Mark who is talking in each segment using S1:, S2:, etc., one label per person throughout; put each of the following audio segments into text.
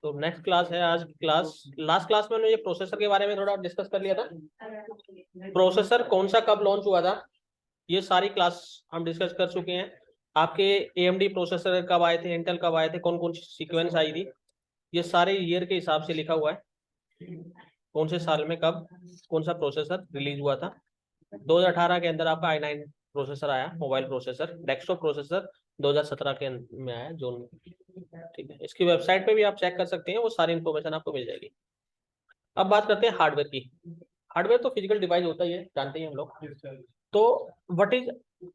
S1: तो next class है आज की क्लास। लास्ट क्लास में हमने ये प्रोसेसर के बारे में थोड़ा डिस्कस कर लिया था। प्रोसेसर कौन सा कब लॉन्च हुआ था, ये सारी क्लास हम डिस्कस कर चुके हैं। आपके AMD प्रोसेसर कब आए थे, इंटेल कब आए थे, कौन कौन सी सीक्वेंस आई थी, ये सारे ईयर के हिसाब से लिखा हुआ है। कौन से साल में कब कौन सा प्रोसेसर रिलीज हुआ था। 2018 के अंदर आपका i9 प्रोसेसर आया, मोबाइल प्रोसेसर, डेस्कटॉप प्रोसेसर 2017 के में आया जून में। ठीक है, इसकी वेबसाइट पे भी आप चेक कर सकते हैं, वो सारी इन्फॉर्मेशन आपको मिल जाएगी। अब बात करते हैं हार्डवेयर की। हार्डवेयर तो फिजिकल डिवाइस होता ही है, जानते हैं हम लोग। तो व्हाट इज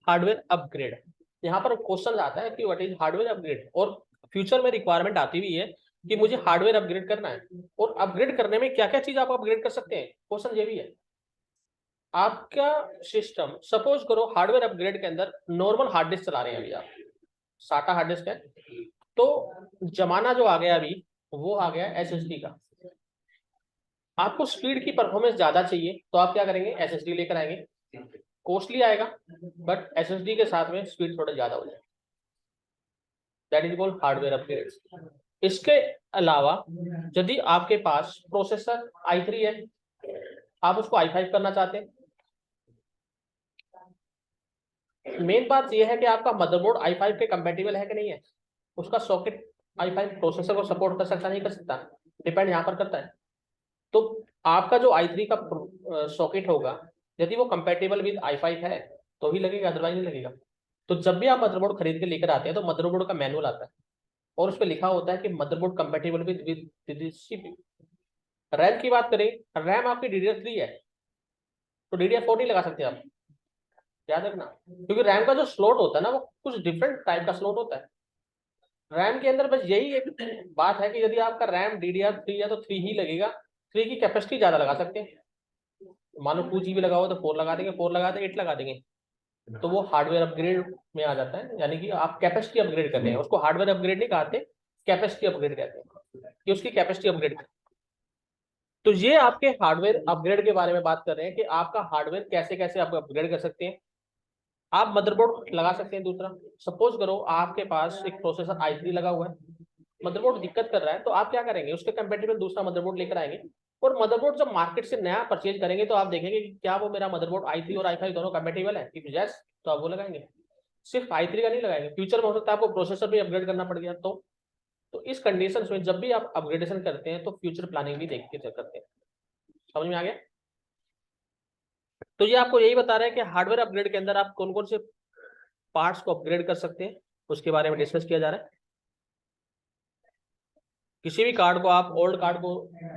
S1: हार्डवेयर अपग्रेड, यहाँ पर क्वेश्चन आता है कि व्हाट इज हार्डवेयर अपग्रेड, और फ्यूचर में रिक्वायरमेंट आती भी है कि मुझे हार्डवेयर अपग्रेड करना है, और अपग्रेड करने में क्या क्या चीज आप अपग्रेड कर सकते हैं, क्वेश्चन ये भी है। आपका सिस्टम सपोज करो हार्डवेयर अपग्रेड के अंदर नॉर्मल हार्ड डिस्क चला रहे हैं, अभी आप साटा हार्ड डिस्क है, तो जमाना जो आ गया अभी वो आ गया SSD का। आपको स्पीड की परफॉर्मेंस ज्यादा चाहिए तो आप क्या करेंगे, SSD लेकर आएंगे। कॉस्टली आएगा बट SSD के साथ में स्पीड थोड़ा ज्यादा हो जाएगा, that is called hardware upgrade. इसके अलावा यदि आपके पास प्रोसेसर i3 है, आप उसको i5 करना चाहते हैं, मेन बात यह है कि आपका मदरबोर्ड i5 के कंपेटिबल है कि नहीं है, उसका सॉकेट i5 प्रोसेसर को सपोर्ट कर सकता नहीं कर सकता, डिपेंड यहाँ पर करता है। तो आपका जो i3 का सॉकेट होगा, यदि वो कंपेटिबल विद i5 है तो ही लगेगा, अदरवाइज नहीं लगेगा। तो जब भी आप मदरबोर्ड खरीद के लेकर आते हैं तो मदरबोर्ड का मैनुअल आता है और उस पर लिखा होता है कि motherboard compatible with CPU। RAM की बात करें, रैम आपकी DDR3 है तो DDR4 नहीं लगा सकते आप, याद रखना, क्योंकि रैम का जो स्लॉट होता है ना वो कुछ डिफरेंट टाइप का स्लॉट होता है। रैम के अंदर बस यही एक बात है कि यदि आपका रैम DDR3 है तो 3 ही लगेगा, 3 की कैपेसिटी ज्यादा लगा सकते हैं। मान लो 2 GB लगा हो तो 4 लगा देंगे, 4 लगा देंगे 8 लगा देंगे, तो वो हार्डवेयर अपग्रेड में आ जाता है, यानी कि आप कैपेसिटी अपग्रेड कर रहे हैं, उसको हार्डवेयर अपग्रेड नहीं कहते, कैपेसिटी अपग्रेड कहते हैं कि उसकी कैपेसिटी अपग्रेड कर। तो ये आपके हार्डवेयर अपग्रेड के बारे में बात कर रहे हैं कि आपका हार्डवेयर कैसे कैसे आप अपग्रेड कर सकते हैं। आप मदरबोर्ड लगा सकते हैं दूसरा। सपोज करो आपके पास एक प्रोसेसर i3 लगा हुआ है, मदरबोर्ड दिक्कत कर रहा है, तो आप क्या करेंगे, उसके कंपेटिबल दूसरा मदरबोर्ड लेकर आएंगे, और मदरबोर्ड जब मार्केट से नया परचेज करेंगे तो आप देखेंगे कि क्या वो मेरा मदरबोर्ड i3 और i5 दोनों कंपेटिबल है, इफ यस तो आप वो लगाएंगे। सिर्फ i3 का नहीं लगाएंगे, फ्यूचर में हो सकता है आपको प्रोसेसर भी अपग्रेड करना पड़ गया तो इस कंडीशन में जब भी आप अपग्रेडेशन करते हैं तो फ्यूचर प्लानिंग भी देख के करते हैं। समझ में आ गया। तो ये आपको यही बता रहा है कि हार्डवेयर अपग्रेड के अंदर आप कौन कौन से पार्ट्स को अपग्रेड कर सकते हैं, उसके बारे में डिस्कस किया जा रहा है। किसी भी कार्ड को आप ओल्ड कार्ड को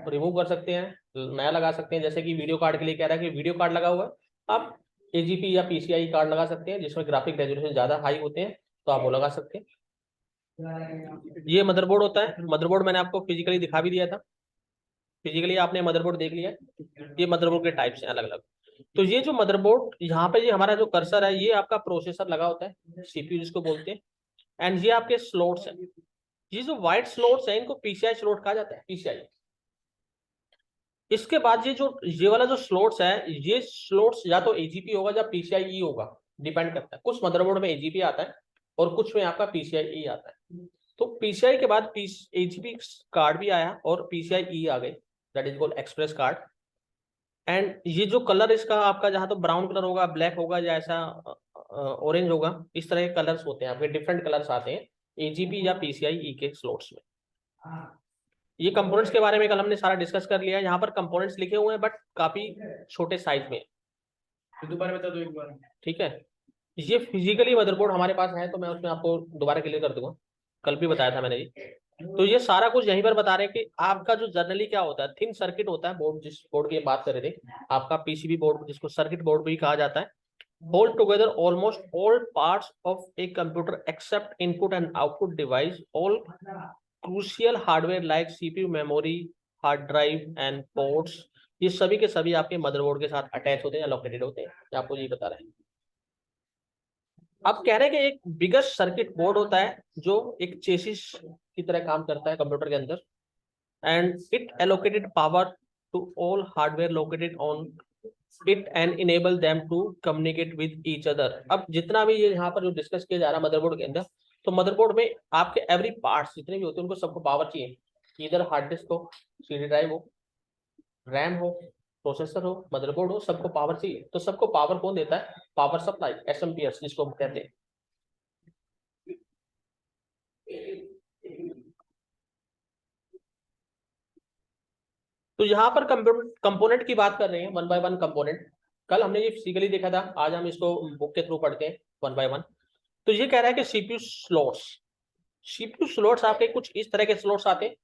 S1: रिमूव कर सकते हैं, नया लगा सकते हैं, जैसे कि वीडियो कार्ड के लिए कह रहा है कि वीडियो कार्ड लगा हुआ है, आप AGP या PCI कार्ड लगा सकते हैं जिसमें ग्राफिक रेजोल्यूशन ज्यादा हाई होते हैं, तो आप वो लगा सकते हैं। ये मदरबोर्ड होता है, मदरबोर्ड मैंने आपको फिजिकली दिखा भी दिया था, फिजिकली आपने मदरबोर्ड देख लिया है। ये मदरबोर्ड के टाइप्स हैं अलग अलग। तो ये जो मदरबोर्ड यहाँ पे, ये हमारा जो कर्सर है, ये आपका प्रोसेसर लगा होता है, CPU जिसको बोलते हैं, एंड ये आपके स्लॉट्स हैं। ये जो व्हाइट स्लॉट्स हैं इनको PCI स्लॉट कहा जाता है, PCI। इसके बाद ये वाला जो स्लॉट्स है, ये स्लॉट्स या तो AGP होगा या PCIe होगा, डिपेंड करता है। कुछ मदरबोर्ड में AGP आता है और कुछ में आपका PCIe आता है। तो PCI के बाद AGP कार्ड भी आया और PCIe आ गए, that is called express card. And ये जो कलर इसका आपका, जहाँ तो ब्राउन कलर होगा, ब्लैक होगा या ऐसा ऑरेंज होगा, इस तरह के कलर्स होते हैं आपके, डिफरेंट कलर्स आते हैं AGP या PCIe के स्लॉट्स में। ये कंपोनेंट्स के बारे में कल हमने सारा डिस्कस कर लिया है। यहाँ पर कंपोनेंट्स लिखे हुए हैं बट काफी छोटे साइज में,
S2: तो दोबारा बता दो एक बार।
S1: ठीक है। ये फिजिकली मदरबोर्ड हमारे पास है तो मैं उसमें आपको दोबारा क्लियर कर दूंगा, कल भी बताया था मैंने ये। तो ये सारा कुछ यहीं पर बता रहे हैं कि आपका जो जनरली क्या होता है, थिन सर्किट होता है बोर्ड, जिस बोर्ड की बात कर रहे थे, आपका PCB बोर्ड जिसको सर्किट बोर्ड भी कहा जाता है। Hold together almost all parts of a computer except input and output device, all crucial hardware like CPU, memory, hard drive and ports, ये सभी के सभी आपके मदरबोर्ड के साथ अटैच होते हैं या लोकेटेड होते हैं, ये आपको ये बता रहे हैं। अब कह रहे हैं कि एक बिगेस्ट सर्किट बोर्ड होता है जो एक चेसिस की तरह काम करता है कंप्यूटर के अंदर, and it allocated power to all hardware located on it and enable them to communicate with each other. अब जितना भी ये यहाँ पर जो डिस्कस किया जा रहा है मदरबोर्ड के अंदर, तो मदरबोर्ड में आपके एवरी पार्ट्स जितने भी होते हैं उनको सबको पावर चाहिए, इधर हार्ड डिस्क हो, सीडी ड्राइव हो, रैम हो, प्रोसेसर हो, मदरबोर्ड हो, सबको पावर चाहिए। तो सबको पावर कौन देता है? पावर सप्लाई, एसएमपीएस जिसको हम कहते हैं। तो यहाँ पर कंपोनेंट की बात कर रहे हैं, वन बाय वन कंपोनेंट। कल हमने ये फिजिकली देखा था, आज हम इसको बुक के थ्रू पढ़ते हैं वन बाय वन। तो ये कह रहा है कि सीपीयू स्लॉट्स, सीपीयू स्लॉट्स आपके कुछ इस तरह के स्लॉट्स आते हैं।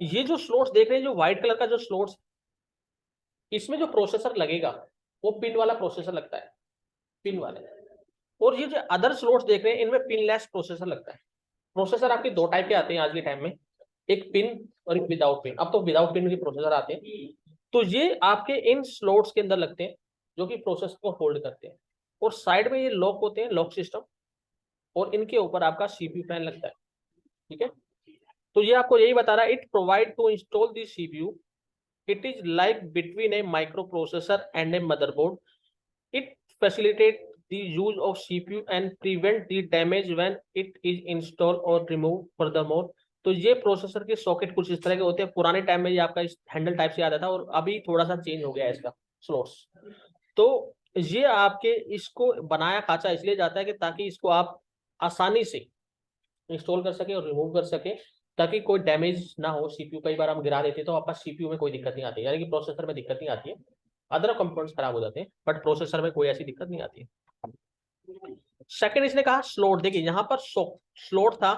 S1: ये जो स्लॉट्स देख रहे हैं, जो व्हाइट कलर का जो स्लॉट्स, इसमें जो प्रोसेसर लगेगा वो पिन वाला प्रोसेसर लगता है, पिन वाले। और ये जो अदर स्लॉट्स देख रहे हैं, इनमें पिनलेस प्रोसेसर लगता है। प्रोसेसर आपके दो टाइप के आते हैं आज के टाइम में, एक पिन और एक विदाउट पिन। अब तो विदाउट पिन के प्रोसेसर आते हैं। तो ये आपके इन स्लॉट्स के अंदर लगते हैं जो कि प्रोसेसर को होल्ड करते हैं। और साइड में ये लॉक होते हैं, लॉक सिस्टम, और इनके ऊपर आपका सीपीयू फैन लगता है। ठीक है, तो ये आपको यही बता रहा है, it provide to install the CPU, it is like between a microprocessor and a motherboard, it facilitate the use of CPU and prevent the damage when it is installed or removed furthermore। तो ये processor के socket कुछ इस तरह के होते हैं। पुराने टाइम में ये आपका इस हैंडल टाइप से आता था, और अभी थोड़ा सा चेंज हो गया है इसका स्लॉट्स। तो ये आपके इसको बनाया खाचा इसलिए जाता है कि ताकि इसको आप आसानी से इंस्टॉल कर सके और रिमूव कर सके, ताकि कोई डैमेज ना हो। सीपीयू कई बार हम गिरा देते हैं तो आपका सीपीयू में कोई दिक्कत नहीं आती, यानी कि प्रोसेसर में दिक्कत नहीं आती है। अदर कंपोनेंट्स खराब हो जाते हैं, बट प्रोसेसर में कोई ऐसी दिक्कत नहीं आती है। सेकंड इसने कहा स्लॉट। देखिए यहां पर स्लॉट था,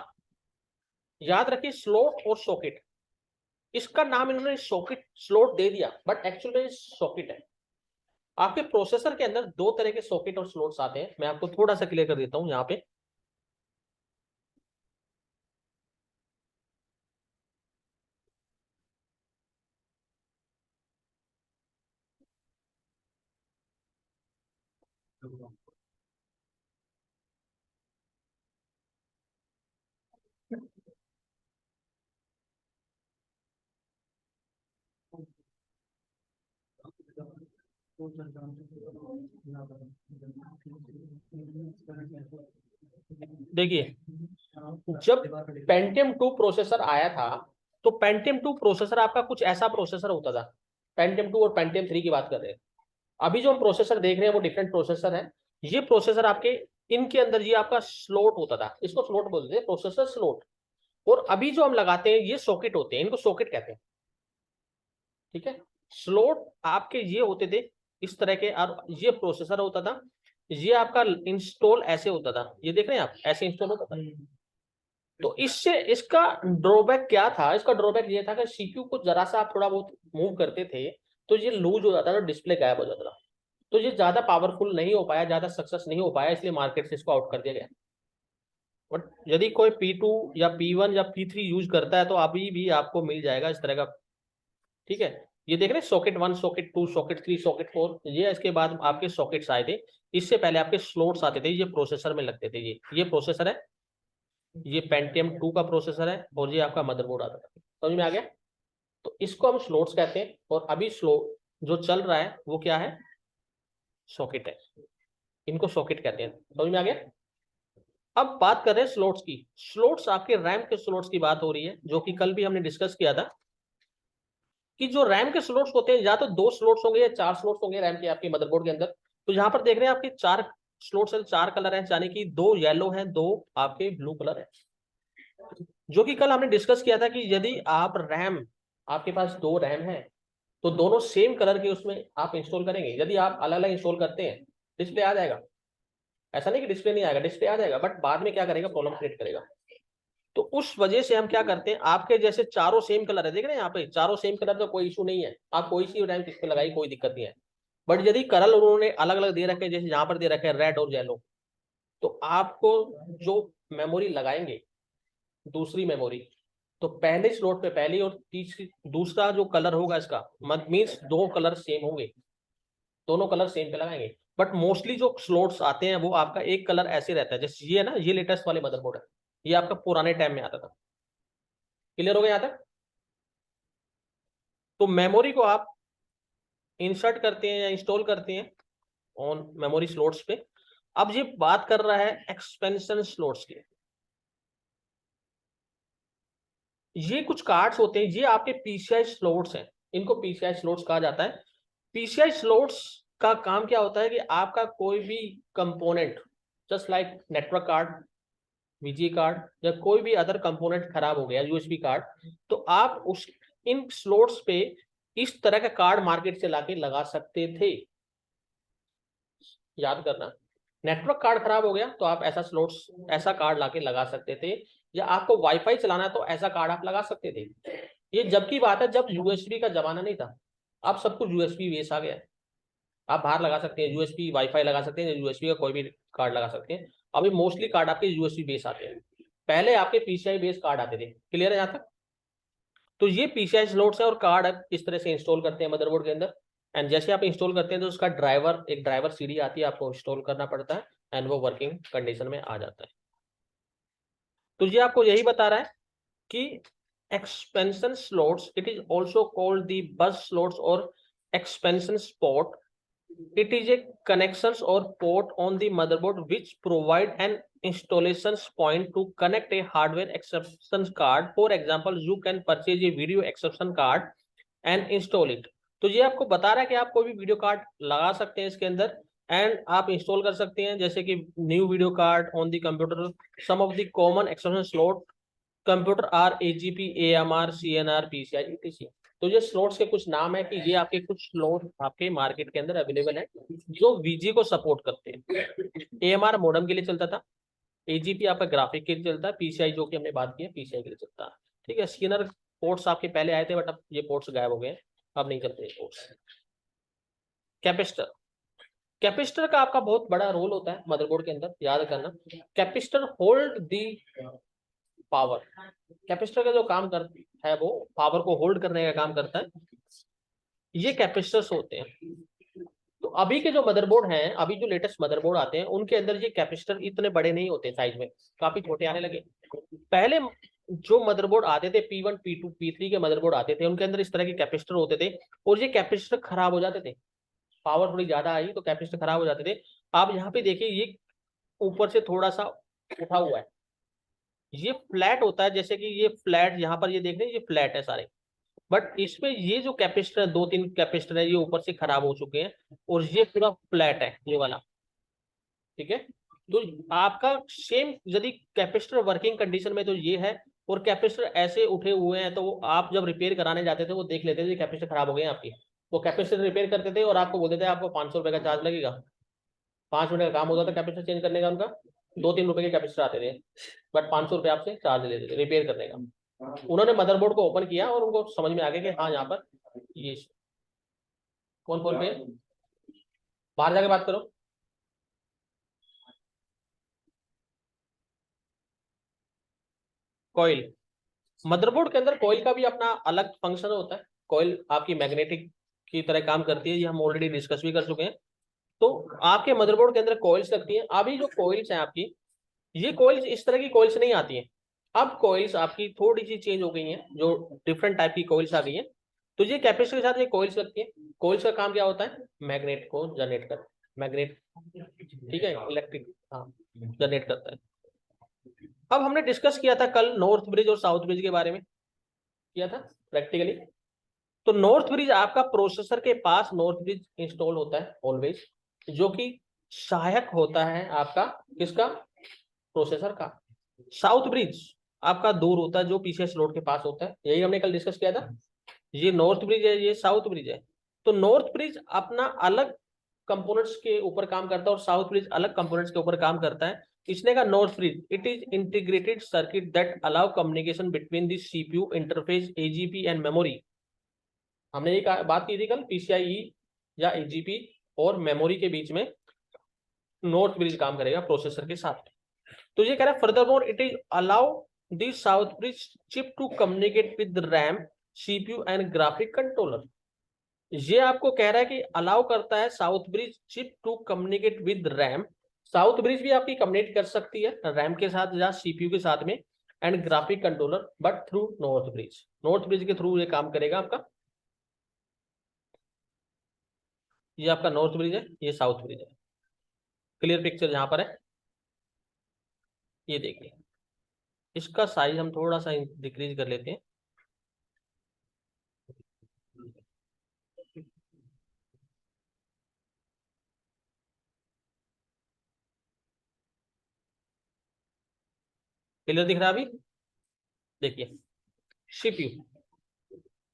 S1: याद रखिए स्लॉट और सॉकेट, इसका नाम इन्होंने सॉकेट स्लॉट दे दिया, बट एक्चुअली सॉकेट है। आपके प्रोसेसर के अंदर दो तरह के सॉकेट और स्लॉट्स आते हैं, मैं आपको थोड़ा सा क्लियर कर देता हूं यहाँ पे। देखिए जब पेंटियम 2 प्रोसेसर आया था, तो पेंटियम 2 प्रोसेसर आपका कुछ ऐसा प्रोसेसर होता था। पेंटियम 2 और पेंटियम 3 की बात कर रहे हैं। अभी जो हम प्रोसेसर देख रहे हैं वो डिफरेंट प्रोसेसर है। ये प्रोसेसर आपके इनके अंदर ये आपका स्लॉट होता था, इसको स्लॉट बोलते हैं, प्रोसेसर स्लॉट। और अभी जो हम लगाते हैं ये सॉकेट होते हैं, इनको सॉकेट कहते हैं। ठीक है, स्लॉट आपके ये होते थे इस तरह के, और ये प्रोसेसर होता था। ये आपका इंस्टॉल ऐसे होता था, ये देख रहे हैं आप, ऐसे इंस्टॉल होता था। तो इससे इसका ड्रॉबैक क्या था? इसका ड्रॉबैक ये था कि सीपीयू को जरा सा आप थोड़ा बहुत मूव करते थे तो ये लूज हो जाता था, डिस्प्ले गायब हो जाता था। तो ये ज्यादा पावरफुल नहीं हो पाया, ज्यादा सक्सेस नहीं हो पाया, इसलिए मार्केट से इसको आउट कर दिया गया। बट यदि कोई P2 या P1 या P3 यूज करता है तो अभी भी आपको मिल जाएगा इस तरह का। ठीक है, ये देख रहे हैं सॉकेट 1, सॉकेट 2, सॉकेट 3, सॉकेट 4, ये इसके बाद आपके सॉकेट्स आए थे। इससे पहले आपके स्लॉट्स आते थे, ये प्रोसेसर में लगते थे। ये प्रोसेसर है, ये पेंटियम 2 का प्रोसेसर है, और ये आपका मदरबोर्ड आता था। समझ में आ गया? तो इसको हम स्लॉट्स कहते हैं, और अभी स्लो जो चल रहा है वो क्या है? सॉकेट है। इनको सॉकेट कहते हैं। समझ में आ गया? अब बात कर रहे हैं स्लॉट्स की। स्लॉट्स आपके रैम के स्लॉट्स की बात हो रही है, जो कि कल भी हमने डिस्कस किया था कि जो रैम के स्लॉट्स होते हैं, या तो 2 स्लॉट्स होंगे या 4 स्लॉट्स होंगे रैम के आपके मदरबोर्ड के अंदर। तो यहाँ पर देख रहे हैं आपके 4 स्लॉट्स है, 4 कलर हैं, यानी कि 2 येलो हैं, 2 आपके ब्लू कलर है। जो कि कल हमने डिस्कस किया था कि यदि आप रैम, आपके पास 2 रैम है तो दोनों सेम कलर के उसमें आप इंस्टॉल करेंगे। यदि आप अलग अलग इंस्टॉल करते हैं, डिस्प्ले आ जाएगा। ऐसा नहीं कि डिस्प्ले नहीं आएगा, डिस्प्ले आ जाएगा, बट बाद में क्या करेगा? प्रॉब्लम क्रिएट करेगा। तो उस वजह से हम क्या करते हैं, आपके जैसे चारों सेम कलर है, देख रहे हैं यहाँ पे चारों सेम कलर, तो कोई इशू नहीं है, आप कोई सी रैम किस पे लगाई, कोई दिक्कत नहीं है। बट यदि कलर उन्होंने अलग अलग दे रखे, जैसे यहाँ पर दे रखे हैं रेड और येलो, तो आपको जो मेमोरी लगाएंगे, दूसरी मेमोरी, तो पहले स्लॉट पे पहली और तीसरी दूसरा जो कलर होगा इसका मीन्स 2 कलर सेम होंगे, दोनों कलर सेम पे लगाएंगे। बट मोस्टली जो स्लॉट्स आते हैं वो आपका एक कलर ऐसे रहता है, जैसे ये है ना, ये लेटेस्ट वाले मदरबोर्ड है, ये आपका पुराने टाइम में आता था। क्लियर हो गया यहाँ तक? तो मेमोरी को आप इंसर्ट करते हैं या इंस्टॉल करते हैं ऑन मेमोरी स्लॉट्स पे। अब ये बात कर रहा है एक्सपेंशन स्लॉट्स की। ये कुछ कार्ड्स होते हैं, ये आपके पीसीआई स्लॉट्स हैं, इनको पीसीआई स्लॉट्स कहा जाता है। पीसीआई स्लॉट्स का काम क्या होता है कि आपका कोई भी component, just like network card, VG card या कोई भी अदर कंपोनेंट खराब हो गया, यूएसबी कार्ड, तो आप उस इन स्लॉट्स पे इस तरह का कार्ड मार्केट से लाके लगा सकते थे। याद करना, नेटवर्क कार्ड खराब हो गया तो आप ऐसा स्लॉट्स, ऐसा कार्ड लाके लगा सकते थे, या आपको वाईफाई चलाना है तो ऐसा कार्ड आप लगा सकते थे। ये जब की बात है जब यूएसबी का जमाना नहीं था, अब सब कुछ यूएसबी बेस आ गया है। आप बाहर लगा सकते हैं यूएसबी, वाईफाई लगा सकते हैं, यूएसबी का कोई भी कार्ड लगा सकते हैं। अभी मोस्टली कार्ड आपके यूएसबी बेस आते हैं, पहले आपके पीसीआई बेस कार्ड आते थे। क्लियर है यहाँ तक? तो ये पीसीआई स्लॉट्स है और कार्ड आप इस तरह से इंस्टॉल करते हैं मदरबोर्ड के अंदर। एंड जैसे आप इंस्टॉल करते हैं तो उसका ड्राइवर, एक ड्राइवर सीडी आती है, आपको इंस्टॉल करना पड़ता है एंड वो वर्किंग कंडीशन में आ जाता है। तो ये आपको यही बता रहा है कि expansion slots, it is also called the bus slots or expansion spot. It is a connections or port on the motherboard which provide an installations point to connect a hardware exception card. For example, you can purchase a video exception card and install it. तो ये आपको बता रहा है कि आप कोई भी वीडियो कार्ड लगा सकते हैं इसके अंदर एंड आप इंस्टॉल कर सकते हैं, जैसे कि new video card on the computer, some of the common extension slot computer are AGP AMR CNR PCI ETC. तो ये स्लॉट्स के कुछ नाम है कि ये आपके कुछ स्लॉट आपके मार्केट के अंदर अवेलेबल है जो वीजी को सपोर्ट करते हैं। एएमआर मॉडेम के लिए चलता था, एजीपी आपका ग्राफिक के लिए चलता है, पीसीआई जो कि हमने बात की है पीसीआई के लिए चलता है। ठीक है, सीएनआर पोर्ट्स आपके पहले आए थे बट अब ये पोर्ट्स गायब हो गए, अब नहीं चलते ये पोर्ट्स। कैपेसिटर, कैपेसिटर का आपका बहुत बड़ा रोल होता है मदरबोर्ड के अंदर, याद करना। Capacitor hold the power, capacitor का जो काम करता है वो पावर को होल्ड करने का काम करता है। ये कैपेसिटर्स होते हैं। तो अभी के जो मदरबोर्ड हैं, अभी जो लेटेस्ट मदरबोर्ड आते हैं उनके अंदर ये कैपेसिटर इतने बड़े नहीं होते, साइज में काफी छोटे आने लगे। पहले जो मदरबोर्ड आते थे P1 P2 P3 के मदरबोर्ड आते थे उनके अंदर इस तरह के कैपेसिटर होते थे और ये कैपेसिटर खराब हो जाते थे, पावर थोड़ी ज्यादा आई तो कैपेसिटर खराब हो जाते थे। आप यहाँ पे देखिए ये ऊपर से थोड़ा सा उठा हुआ है, ये फ्लैट होता है, जैसे कि ये फ्लैट यहाँ पर ये देख रहे हैं ये फ्लैट है सारे, बट इसमें ये जो कैपेसिटर, दो तीन कैपेसिटर है ये ऊपर से खराब हो चुके हैं और ये पूरा फ्लैट है ये वाला। ठीक है, तो आपका सेम यदि कैपेसिटर वर्किंग कंडीशन में तो ये है, और कैपेसिटर ऐसे उठे हुए हैं तो वो आप जब रिपेयर कराने जाते थे वो देख लेते थे कैपेसिटर खराब हो गए हैं आपकी, वो कैपेसिटर रिपेयर करते थे और आपको बोलते थे आपको 500 रुपए का चार्ज लगेगा, 5 मिनट का काम होता था कैपेसिटर चेंज करने का उनका, 2-3 रुपए के कैपेसिटर आते थे बट 500 रुपए आपसे चार्ज लेते थे रिपेयर करने का। उन्होंने मदरबोर्ड को ओपन किया और उनको समझ में आ गया कि हाँ यहाँ पर ये कौन फोन पे, बाहर जाके बात करो। कॉइल, मदरबोर्ड के अंदर कॉइल का भी अपना अलग फंक्शन होता है। कॉइल आपकी मैग्नेटिक की तरह काम करती है, ये हम ऑलरेडी डिस्कस भी कर चुके हैं। तो आपके मदरबोर्ड के अंदर कॉइल्स लगती हैं। अभी जो कॉइल्स हैं आपकी, ये कॉइल्स इस तरह की कॉइल्स नहीं आती हैं, अब कॉइल्स आपकी थोड़ी सी चेंज हो गई हैं, जो डिफरेंट टाइप की कॉइल्स आ गई हैं। तो ये कैपेसिटर के साथ ये कॉइल्स लगती है। कॉइल्स का काम क्या होता है, मैग्नेट को जनरेट कर, मैग्नेट, ठीक है, इलेक्ट्रिक, हाँ, जनरेट करता है। अब हमने डिस्कस किया था कल नॉर्थ ब्रिज और साउथ ब्रिज के बारे में, किया था प्रैक्टिकली। तो नॉर्थ ब्रिज आपका प्रोसेसर के पास नॉर्थ ब्रिज इंस्टॉल होता है ऑलवेज, जो कि सहायक होता है आपका किसका, प्रोसेसर का। साउथ ब्रिज आपका दूर होता है जो पीछे स्लॉट के पास होता है, यही हमने कल डिस्कस किया था। ये नॉर्थ ब्रिज है, ये साउथ ब्रिज है। तो नॉर्थ ब्रिज अपना अलग कंपोनेंट्स के ऊपर काम करता है और साउथ ब्रिज अलग कंपोनेंट्स के ऊपर काम करता है। इसने का north bridge, it is integrated circuit that allow communication between the CPU interface AGP and memory. हमने ये बात की थी कल, पीसीआई या एजीपी और मेमोरी के बीच में नॉर्थ ब्रिज काम करेगा प्रोसेसर के साथ। तो ये कह रहा है furthermore it is allow the south bridge chip to communicate with RAM, CPU and graphic controller. ये आपको कह रहा है कि अलाउ करता है south bridge chip to communicate with RAM, south bridge भी आपकी कम्युनिकेट कर सकती है रैम के साथ या सीपीयू के साथ में, and graphic controller, but through north bridge, north bridge के थ्रू ये काम करेगा आपका। ये आपका नॉर्थ ब्रिज है, ये साउथ ब्रिज है। क्लियर पिक्चर यहाँ पर है, ये देखिए। इसका साइज हम थोड़ा सा डिक्रीज कर लेते हैं। क्लियर दिख रहा है अभी? देखिए, सीपीयू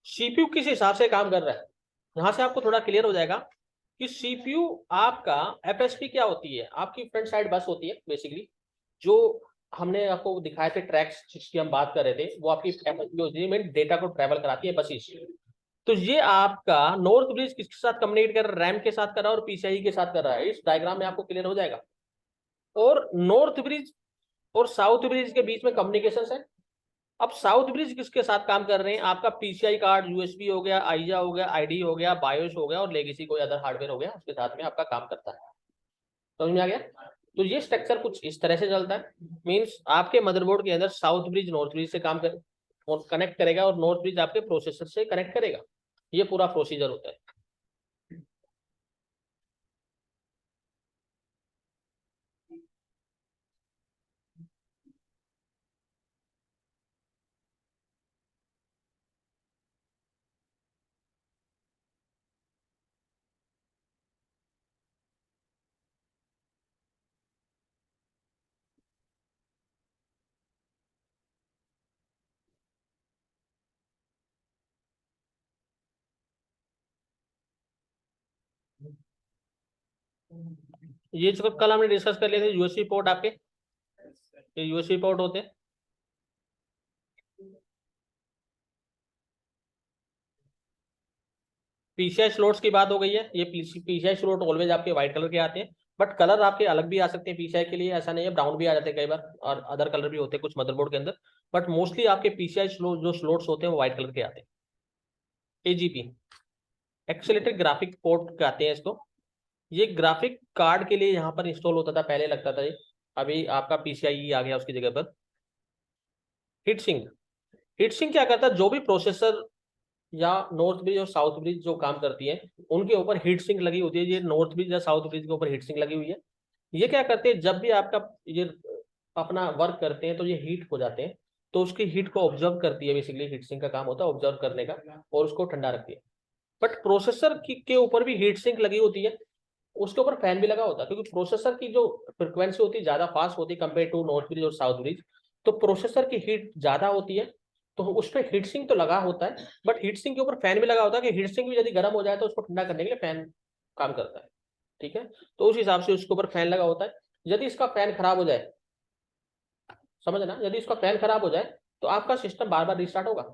S1: सीपीयू किस हिसाब से काम कर रहा है, यहां से आपको थोड़ा क्लियर हो जाएगा कि सीपीयू आपका एफएसपी क्या होती है, आपकी फ्रंट साइड बस होती है बेसिकली। जो हमने आपको दिखाए थे ट्रैक्स जिसकी हम बात कर रहे थे, वो आपकी एफएसपी होती है, मीन डेटा को ट्रैवल कराती है बसेस। तो ये आपका नॉर्थ ब्रिज किसके साथ कम्युनिकेट कर रहा है, रैम के साथ कर रहा है और पीसीआई के साथ कर रहा है। इस डायग्राम में आपको क्लियर हो जाएगा। और नॉर्थ ब्रिज और साउथ ब्रिज के बीच में कम्युनिकेशन है। अब साउथ ब्रिज किसके साथ काम कर रहे हैं, आपका पीसीआई कार्ड, यूएसबी हो गया, आईजा हो गया, आईडी हो गया, बायोस हो गया और लेगेसी कोई अदर हार्डवेयर हो गया, उसके साथ में आपका काम करता है। समझ में आ गया? तो ये स्ट्रक्चर कुछ इस तरह से चलता है। मींस आपके मदरबोर्ड के अंदर साउथ ब्रिज नॉर्थ ब्रिज से काम कर और कनेक्ट करेगा और नॉर्थ ब्रिज आपके प्रोसेसर से कनेक्ट करेगा। ये पूरा प्रोसीजर होता है। ये जो कल हमने डिस्कस कर लिए थे यूएसबी पोर्ट, आपके ये यूएसबी पोर्ट होते हैं। पीसीआई स्लॉट्स की बात हो गई है। ये पीसीआई स्लॉट ऑलवेज आपके व्हाइट कलर के आते हैं, बट कलर आपके अलग भी आ सकते हैं पीसीआई के लिए, ऐसा नहीं है। ब्राउन भी आ जाते हैं कई बार और अदर कलर भी होते हैं कुछ मदरबोर्ड के अंदर, बट मोस्टली आपके पीसीआई जो स्लॉट्स होते हैं वो व्हाइट कलर के आते हैं। एजीपी एक्सेलेटेड ग्राफिक पोर्ट कहते हैं इसको। ये ग्राफिक कार्ड के लिए यहाँ पर इंस्टॉल होता था, पहले लगता था ये, अभी आपका पीसीआई आ गया उसकी जगह पर। हीट सिंक, हीट सिंक क्या करता है, जो भी प्रोसेसर या नॉर्थ ब्रिज और साउथ ब्रिज जो काम करती है उनके ऊपर हीट सिंक लगी होती है। ये नॉर्थ ब्रिज या साउथ ब्रिज के ऊपर हीट सिंक लगी हुई है। ये क्या करते हैं, जब भी आपका ये अपना वर्क करते हैं तो ये हीट हो जाते हैं, तो उसकी हीट को ऑब्जर्व करती है। बेसिकली हीट सिंक का काम होता है ऑब्जर्व करने का और उसको ठंडा रखती है। बट प्रोसेसर के ऊपर भी हीट सिंक लगी होती है, उसके ऊपर फैन भी लगा होता है, क्योंकि प्रोसेसर की जो फ्रिक्वेंसी होती है ज्यादा फास्ट होती है कंपेयर टू नॉर्थ ब्रिज और साउथ ब्रिज। तो प्रोसेसर की हीट ज्यादा होती है, तो उस पर हीट सिंक तो लगा होता है, बट हीट सिंक के ऊपर फैन भी लगा होता है कि हीट सिंक भी यदि गर्म हो जाए तो उसको ठंडा करने के लिए फैन काम करता है। ठीक है, तो उस हिसाब से उसके ऊपर फैन लगा होता है। यदि इसका फैन खराब हो जाए, समझना, यदि इसका फैन खराब हो जाए तो आपका सिस्टम बार बार रिस्टार्ट होगा।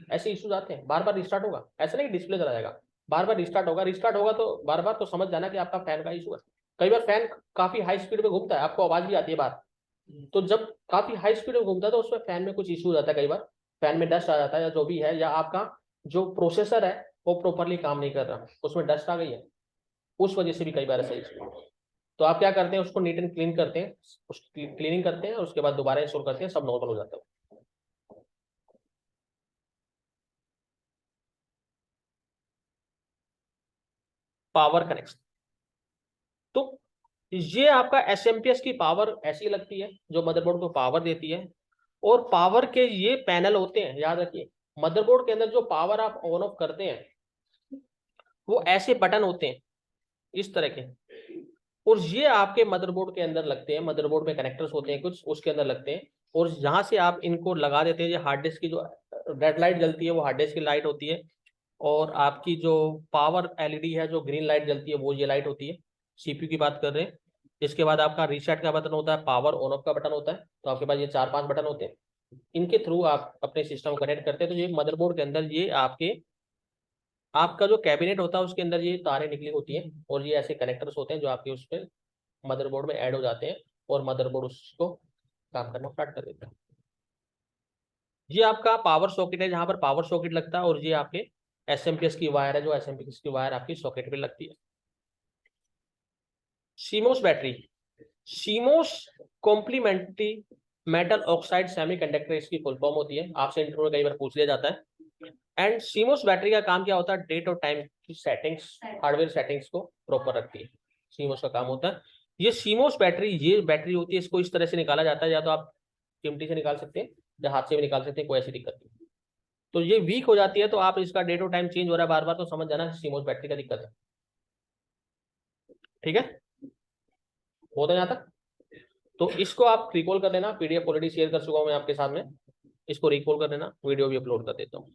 S1: ऐसे इश्यूज आते हैं, बार बार रिस्टार्ट होगा, ऐसा नहीं डिस्प्ले चला जाएगा, बार बार रिस्टार्ट होगा। रिस्टार्ट होगा तो बार बार, तो समझ जाना कि आपका फैन का इशू है। कई बार फैन काफी हाई स्पीड में घूमता है, आपको आवाज भी आती है बाहर, तो जब काफी हाई स्पीड में घूमता है तो उसमें फैन में कुछ इशू आता है। कई बार फैन में डस्ट आ जाता है या जो भी है, या आपका जो प्रोसेसर है वो प्रॉपरली काम नहीं कर रहा, उसमें डस्ट आ गई है, उस वजह से भी कई बार ऐसा इशू। तो आप क्या करते हैं, उसको नीट एंड क्लीन करते हैं, उसकी क्लीनिंग करते हैं और उसके बाद दोबारा इंस्टॉल करते हैं, सब नॉर्मल हो जाता है। पावर कनेक्शन, तो ये आपका एसएमपीएस की पावर ऐसी लगती है जो मदरबोर्ड को पावर देती है। और पावर के ये पैनल होते हैं, याद रखिए, मदरबोर्ड के अंदर जो पावर आप ऑन ऑफ करते हैं वो ऐसे बटन होते हैं इस तरह के, और ये आपके मदरबोर्ड के अंदर लगते हैं। मदरबोर्ड में कनेक्टर्स होते हैं कुछ, उसके अंदर लगते हैं, और यहाँ से आप इनको लगा देते हैं। ये हार्ड डिस्क की जो रेड लाइट जलती है वो हार्ड डिस्क की लाइट होती है, और आपकी जो पावर एलईडी है जो ग्रीन लाइट जलती है वो ये लाइट होती है। सीपीयू की बात कर रहे हैं। इसके बाद आपका रीसेट का बटन होता है, पावर ऑन ऑफ का बटन होता है। तो आपके पास ये 4-5 बटन होते हैं, इनके थ्रू आप अपने सिस्टम को कनेक्ट करते हैं। तो ये मदरबोर्ड के अंदर ये आपका जो कैबिनेट होता है उसके अंदर ये तारें निकली होती हैं, और ये ऐसे कनेक्टर्स होते हैं जो आपके उस पर मदरबोर्ड में ऐड हो जाते हैं, और मदरबोर्ड उसको काम करना स्टार्ट कर देता है। ये आपका पावर सॉकेट है जहां पर पावर सॉकेट लगता है, और ये आपके एसएमपीएस की वायर है जो एसएमपीएस की वायर आपकी सॉकेट पे लगती है। CMOS battery, CMOS complementary metal oxide semiconductor इसकी फुल फॉर्म होती है, आपसे इंटरव्यू में कई बार पूछ लिया जाता है। एंड सीमोस बैटरी का काम क्या होता है, डेट और टाइम की सेटिंग्स, हार्डवेयर सेटिंग्स को प्रॉपर रखती है। सीमोस का काम होता है। ये सीमोस बैटरी, ये बैटरी होती है, इसको इस तरह से निकाला जाता है, या तो आप चिमटी से निकाल सकते हैं या हाथ से भी निकाल सकते हैं, कोई ऐसी दिक्कत नहीं। तो ये वीक हो जाती है तो आप इसका डे टू टाइम चेंज हो रहा है बार बार, तो समझ जाना सीमोस बैटरी का दिक्कत है। ठीक है, होता है यहाँ तक। तो इसको आप रिकॉल कर लेना, पीडीएफ ऑलरेडी शेयर कर चुका हूँ मैं आपके साथ में, इसको रिकॉल कर लेना, वीडियो भी अपलोड कर देता हूँ।